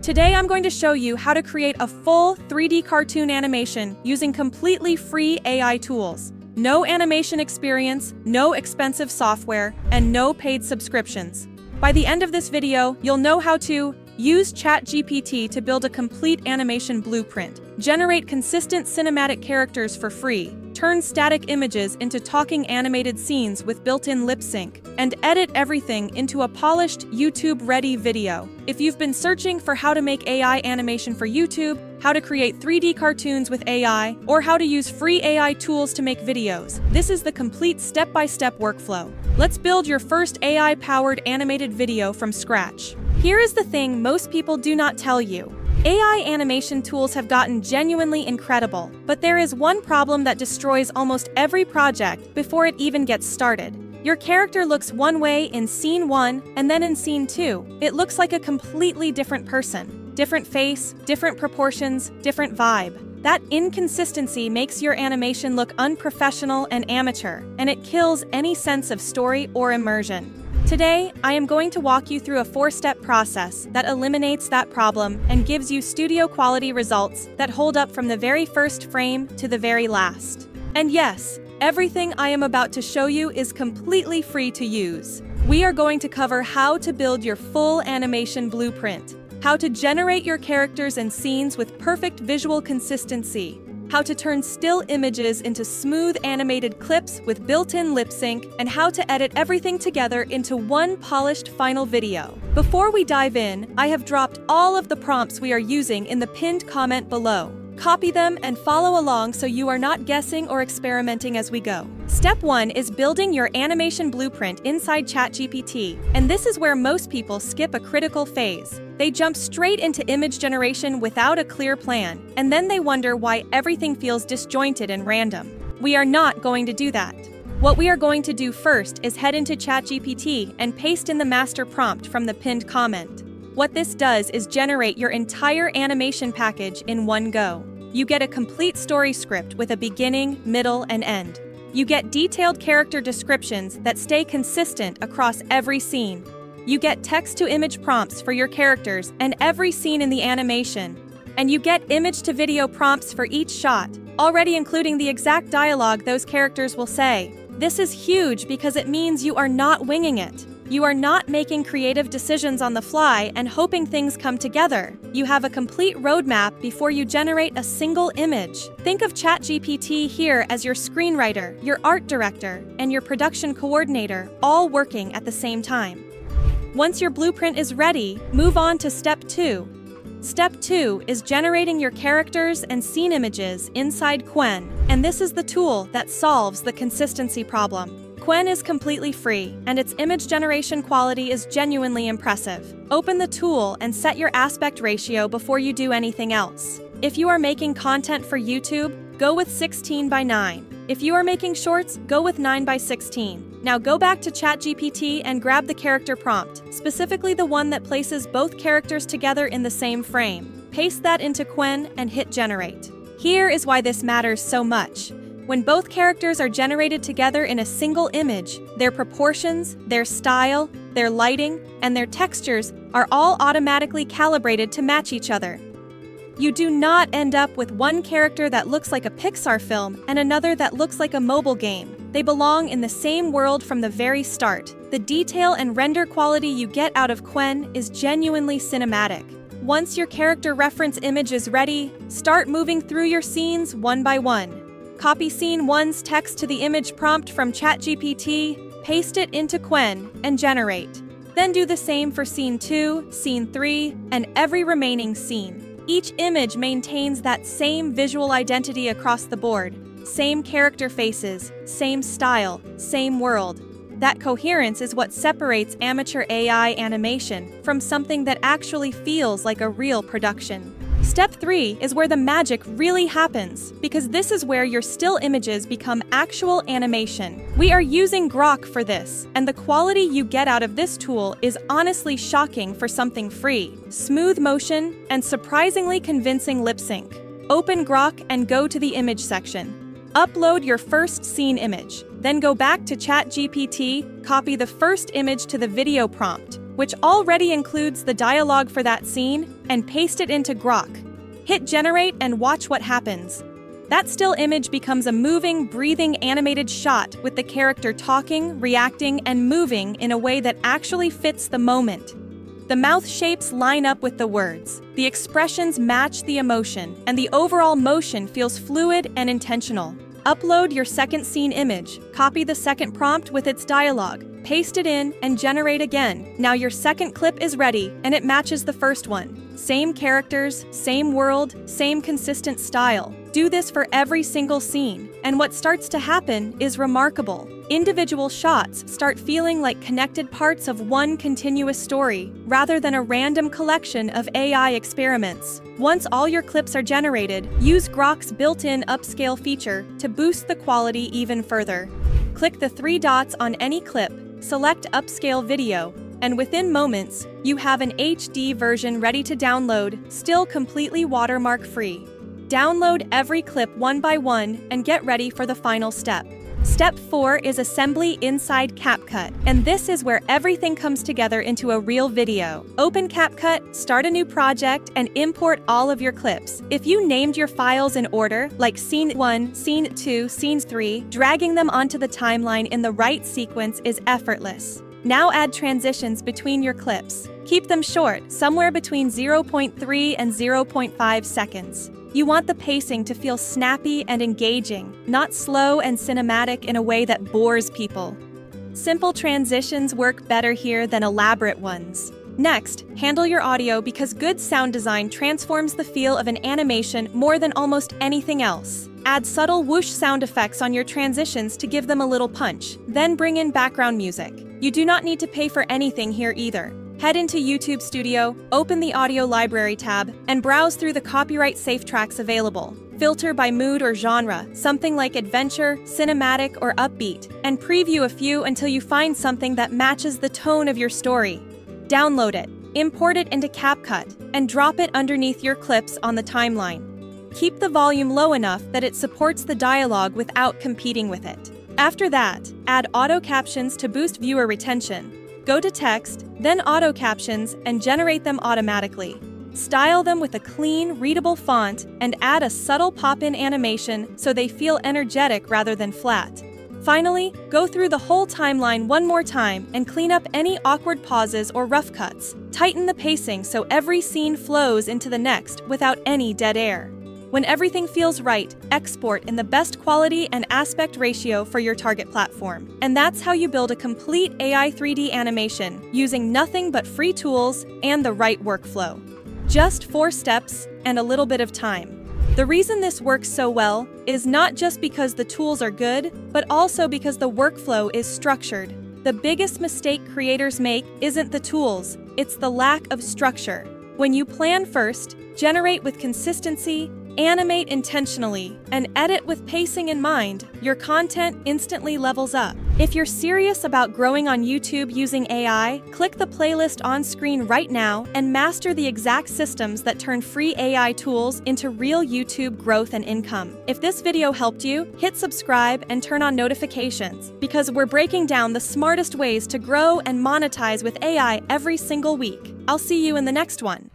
Today I'm going to show you how to create a full 3D cartoon animation using completely free AI tools. No animation experience, no expensive software, and no paid subscriptions. By the end of this video, you'll know how to use ChatGPT to build a complete animation blueprint, generate consistent cinematic characters for free, turn static images into talking animated scenes with built-in lip sync, and edit everything into a polished, YouTube-ready video. If you've been searching for how to make AI animation for YouTube, how to create 3D cartoons with AI, or how to use free AI tools to make videos, this is the complete step-by-step workflow. Let's build your first AI-powered animated video from scratch. Here is the thing most people do not tell you. AI animation tools have gotten genuinely incredible, but there is one problem that destroys almost every project before it even gets started. Your character looks one way in scene 1, and then in scene 2, it looks like a completely different person. Different face, different proportions, different vibe. That inconsistency makes your animation look unprofessional and amateur, and it kills any sense of story or immersion. Today, I am going to walk you through a 4-step process that eliminates that problem and gives you studio-quality results that hold up from the very first frame to the very last. And yes, everything I am about to show you is completely free to use. We are going to cover how to build your full animation blueprint, how to generate your characters and scenes with perfect visual consistency, how to turn still images into smooth animated clips with built-in lip sync, and how to edit everything together into one polished final video. Before we dive in, I have dropped all of the prompts we are using in the pinned comment below. Copy them and follow along so you are not guessing or experimenting as we go. Step 1 is building your animation blueprint inside ChatGPT, and this is where most people skip a critical phase. They jump straight into image generation without a clear plan, and then they wonder why everything feels disjointed and random. We are not going to do that. What we are going to do first is head into ChatGPT and paste in the master prompt from the pinned comment. What this does is generate your entire animation package in one go. You get a complete story script with a beginning, middle, and end. You get detailed character descriptions that stay consistent across every scene. You get text-to-image prompts for your characters and every scene in the animation. And you get image-to-video prompts for each shot, already including the exact dialogue those characters will say. This is huge because it means you are not winging it. You are not making creative decisions on the fly and hoping things come together. You have a complete roadmap before you generate a single image. Think of ChatGPT here as your screenwriter, your art director, and your production coordinator, all working at the same time. Once your blueprint is ready, move on to Step 2. Step 2 is generating your characters and scene images inside Qwen, and this is the tool that solves the consistency problem. Qwen is completely free, and its image generation quality is genuinely impressive. Open the tool and set your aspect ratio before you do anything else. If you are making content for YouTube, go with 16:9. If you are making shorts, go with 9:16. Now go back to ChatGPT and grab the character prompt, specifically the one that places both characters together in the same frame. Paste that into Qwen and hit generate. Here is why this matters so much. When both characters are generated together in a single image, their proportions, their style, their lighting, and their textures are all automatically calibrated to match each other. You do not end up with one character that looks like a Pixar film and another that looks like a mobile game. They belong in the same world from the very start. The detail and render quality you get out of Qwen is genuinely cinematic. Once your character reference image is ready, start moving through your scenes one by one. Copy scene 1's text to the image prompt from ChatGPT, paste it into Qwen, and generate. Then do the same for scene 2, scene 3, and every remaining scene. Each image maintains that same visual identity across the board. Same character faces, same style, same world. That coherence is what separates amateur AI animation from something that actually feels like a real production. Step 3 is where the magic really happens, because this is where your still images become actual animation. We are using Grok for this, and the quality you get out of this tool is honestly shocking for something free. Smooth motion and surprisingly convincing lip sync. Open Grok and go to the image section. Upload your first scene image. Then go back to ChatGPT, copy the first image to the video prompt, which already includes the dialogue for that scene, and paste it into Grok. Hit generate and watch what happens. That still image becomes a moving, breathing, animated shot with the character talking, reacting, and moving in a way that actually fits the moment. The mouth shapes line up with the words, the expressions match the emotion, and the overall motion feels fluid and intentional. Upload your second scene image, copy the second prompt with its dialogue, paste it in, and generate again. Now your second clip is ready, and it matches the first one. Same characters, same world, same consistent style. Do this for every single scene, and what starts to happen is remarkable. Individual shots start feeling like connected parts of one continuous story, rather than a random collection of AI experiments. Once all your clips are generated, use Grok's built-in upscale feature to boost the quality even further. Click the three dots on any clip, select Upscale Video, and within moments, you have an HD version ready to download, still completely watermark-free. Download every clip one by one and get ready for the final step. Step 4 is assembly inside CapCut, and this is where everything comes together into a real video. Open CapCut, start a new project, and import all of your clips. If you named your files in order, like Scene 1, Scene 2, Scene 3, dragging them onto the timeline in the right sequence is effortless. Now add transitions between your clips. Keep them short, somewhere between 0.3 and 0.5 seconds. You want the pacing to feel snappy and engaging, not slow and cinematic in a way that bores people. Simple transitions work better here than elaborate ones. Next, handle your audio because good sound design transforms the feel of an animation more than almost anything else. Add subtle whoosh sound effects on your transitions to give them a little punch, then bring in background music. You do not need to pay for anything here either. Head into YouTube Studio, open the Audio Library tab, and browse through the copyright-safe tracks available. Filter by mood or genre, something like adventure, cinematic, or upbeat, and preview a few until you find something that matches the tone of your story. Download it, import it into CapCut, and drop it underneath your clips on the timeline. Keep the volume low enough that it supports the dialogue without competing with it. After that, add auto captions to boost viewer retention. Go to text, then auto captions, and generate them automatically. Style them with a clean, readable font, and add a subtle pop-in animation so they feel energetic rather than flat. Finally, go through the whole timeline one more time and clean up any awkward pauses or rough cuts. Tighten the pacing so every scene flows into the next without any dead air. When everything feels right, export in the best quality and aspect ratio for your target platform. And that's how you build a complete AI 3D animation using nothing but free tools and the right workflow. Just 4 steps and a little bit of time. The reason this works so well is not just because the tools are good, but also because the workflow is structured. The biggest mistake creators make isn't the tools, it's the lack of structure. When you plan first, generate with consistency, animate intentionally, and edit with pacing in mind, your content instantly levels up. If you're serious about growing on YouTube using AI, click the playlist on screen right now and master the exact systems that turn free AI tools into real YouTube growth and income. If this video helped you, hit subscribe and turn on notifications, because we're breaking down the smartest ways to grow and monetize with AI every single week. I'll see you in the next one.